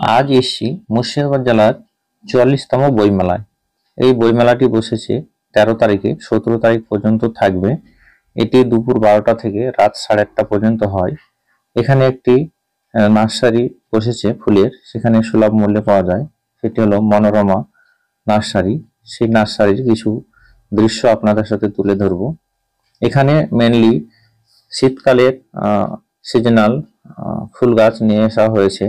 আজ এসছি মুর্শিদাবাদ জেলার ৪৪তম বইমেলায়। এই বইমেলাটি বসেছে ১৩ তারিখে, ১৭ তারিখ পর্যন্ত থাকবে। এটি দুপুর ১২টা থেকে রাত ৮:৩০ পর্যন্ত হয়। এখানে একটি নার্সারি বসেছে ফুলের, সেখানে সুলভ মূল্যে পাওয়া যায়। সেটি হলো মনোরমা নার্সারি। সেই নার্সারির কিছু দৃশ্য আপনাদের সাথে তুলে ধরবো। এখানে মেনলি শীতকালের সিজনাল ফুল গাছ নিয়ে আসা হয়েছে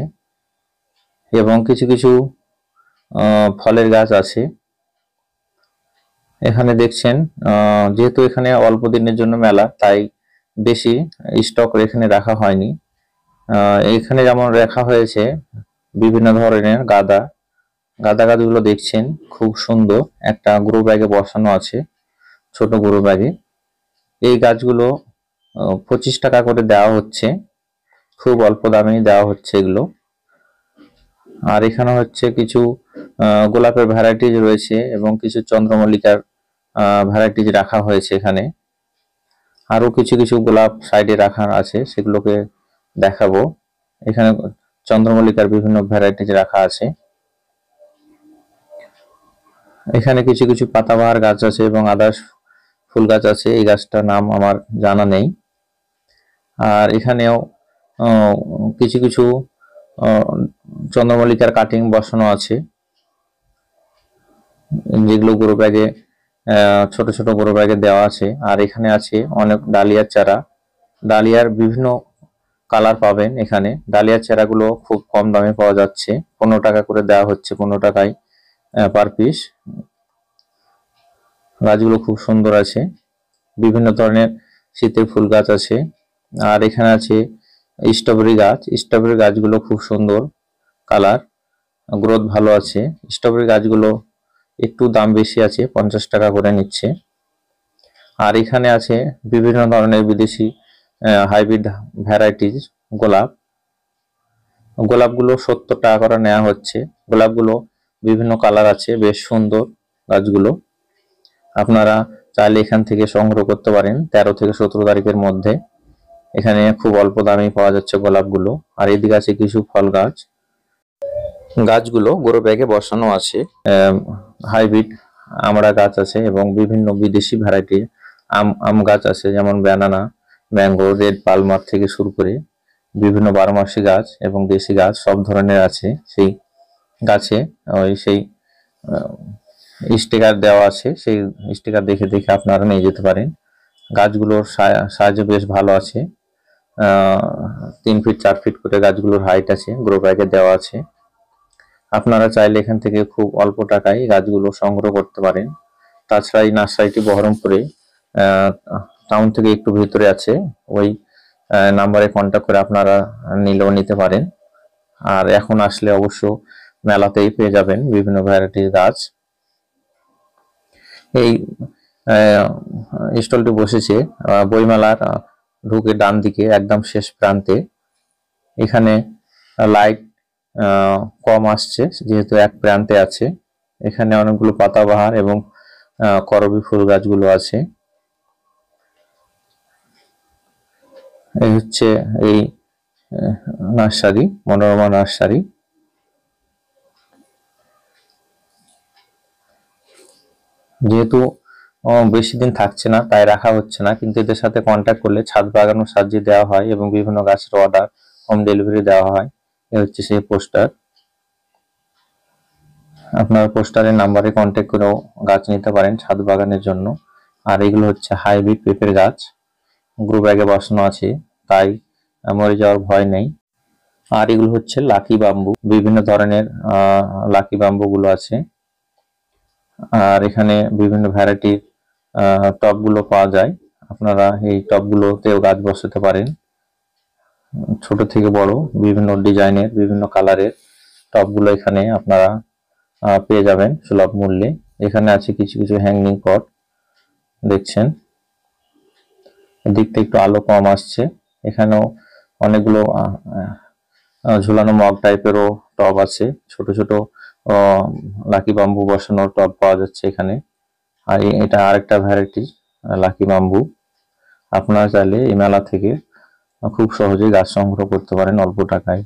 এবং কিছু কিছু ফলের গাছ আছে। এখানে দেখছেন যেহেতু এখানে অল্প দিনের জন্য মেলা, তাই বেশি স্টক এখানে রাখা হয়নি। এখানে যেমন রাখা হয়েছে বিভিন্ন ধরনের গাঁদা গাছগুলো দেখছেন খুব সুন্দর, একটা গ্রো ব্যাগে বসানো আছে, ছোট গ্রো ব্যাগে। এই গাছগুলো 25 টাকা করে দেওয়া হচ্ছে, খুব অল্প দামেই দেওয়া হচ্ছে এগুলো। আর এখানে হচ্ছে কিছু গোলাপের ভ্যারাইটিজ রয়েছে এবং কিছু চন্দ্রমল্লিকার ভ্যারাইটিজ রাখা হয়েছে এখানে। আরো কিছু কিছু গোলাপ সাইডে রাখা আছে, সেগুলোকে দেখাবো। এখানে চন্দ্রমল্লিকার বিভিন্ন ভ্যারাইটিজ রাখা আছে। এখানে কিছু কিছু পাতাবাহার গাছ আছে এবং আদার্স ফুল গাছ আছে। এই গাছটার নাম আমার জানা নেই। আর এখানেও কিছু কিছু চন্দ্রমল্লিকার কাটিং বসানো আছে, যেগুলো গ্রো ব্যাগে ছোট ছোট গ্রো ব্যাগে দেওয়া আছে। আর এখানে আছে অনেক ডালিয়ার চারা। ডালিয়ার বিভিন্ন কালার পাবেন এখানে। ডালিয়ার চারাগুলো খুব কম দামে পাওয়া যাচ্ছে, 15 টাকা করে দেওয়া হচ্ছে, 15 টাকায় পার পিস। গাছগুলো খুব সুন্দর আছে। বিভিন্ন ধরনের শীতের ফুল গাছ আছে। আর এখানে আছে স্ট্রবেরি গাছ। স্ট্রবেরি গাছগুলো খুব সুন্দর কালার, গ্রোথ ভালো আছে। স্ট্রবেরি গাছগুলো একটু দাম বেশি আছে, 50 টাকা করে নিচ্ছে। আর এখানে আছে বিভিন্ন ধরনের বিদেশি হাইব্রিড ভ্যারাইটিজ গোলাপগুলো 70 টাকা করে নেওয়া হচ্ছে। গোলাপগুলো বিভিন্ন কালার আছে, বেশ সুন্দর গাছগুলো। আপনারা চাইলে এখান থেকে সংগ্রহ করতে পারেন 13 থেকে 17 তারিখের মধ্যে। এখানে খুব অল্প দামেই পাওয়া যাচ্ছে গোলাপগুলো। আর এদিকে আছে কিছু ফল গাছ। গাছগুলো গ্রো ব্যাগে বসানো আছে। হাইব্রিড আমড়া গাছ আছে এবং বিভিন্ন বিদেশি ভ্যারাইটির আম গাছ আছে, যেমন ব্যানানা, ম্যাঙ্গো, রেড পালমার থেকে শুরু করে বিভিন্ন 12 মাসি গাছ এবং দেশি গাছ সব ধরনের আছে। সেই গাছে সেই স্টিকার দেওয়া আছে, সেই স্টিকার দেখে দেখে আপনারা নিয়ে যেতে পারেন। গাছগুলোর সাইজ বেশ ভালো আছে, 3 ফিট 4 ফিট করে গাছগুলোর হাইট আছে, গ্রো ব্যাগে দেওয়া আছে। আপনারা চাইলে এখান থেকে খুব অল্প টাকায় গাছগুলো সংগ্রহ করতে পারেন। তাছাড়া এই নার্সারিটি বহরমপুরে টাউন থেকে একটু ভিতরে আছে। ওই নাম্বারে কন্ট্যাক্ট করে আপনারা নিলেও নিতে পারেন। আর এখন আসলে অবশ্য মেলাতেই পেয়ে যাবেন বিভিন্ন ভ্যারাইটির গাছ। এই স্টলটি বসেছে বইমেলার ঢুকে ডান দিকে একদম শেষ প্রান্তে। এখানে লাইট কম আসছে যেহেতু এক প্রান্তে আছে। এখানে অনেকগুলো পাতাবাহার এবং করবী ফুল গাছগুলো আছে। এই হচ্ছে এই নার্সারি, মনোরমা নার্সারি। যেহেতু বেশি দিন থাকছে না তাই রাখা হচ্ছে না, কিন্তু এদের সাথে কন্ট্যাক্ট করলে ছাদ বাগানও সাজিয়ে দেওয়া হয় এবং বিভিন্ন গাছের অর্ডার হোম ডেলিভারি দেওয়া হয়। এ হচ্ছে সেই পোস্টার। আপনার পোস্টারের নাম্বারে কন্ট্যাক্ট করেও গাছ নিতে পারেন ছাদ বাগানের জন্য। আর এগুলো হচ্ছে হাইব্রিড পেঁপের গাছ, গ্রো ব্যাগে বসানো আছে, তাই মরে যাওয়ার ভয় নেই। আর এগুলো হচ্ছে লাকি বাম্বু, বিভিন্ন ধরনের লাকি বাম্বু গুলো আছে। আর এখানে বিভিন্ন ভ্যারাইটির টবগুলো পাওয়া যায়। আপনারা এই টবগুলোতেও গাছ বসাতে পারেন, ছোট থেকে বড় বিভিন্ন ডিজাইনের বিভিন্ন কালারের টবগুলো এখানে আপনারা পেয়ে যাবেন সুলভ মূল্যে। এখানে আছে কিছু কিছু হ্যাঙ্গিং পট, দেখছেন দিকটা একটু আলো কম আসছে। এখানেও অনেকগুলো ঝুলানো মগ টাইপেরও টব আছে, ছোট ছোট লাকি বাম্বু বসানোর টব পাওয়া যাচ্ছে এখানে। আর এটা আরেকটা ভ্যারাইটি লাকি বাম্বু। আপনারা চাইলে এই মেলা থেকে খুব সহজেই গাছ সংগ্রহ করতে পারেন অল্প টাকায়।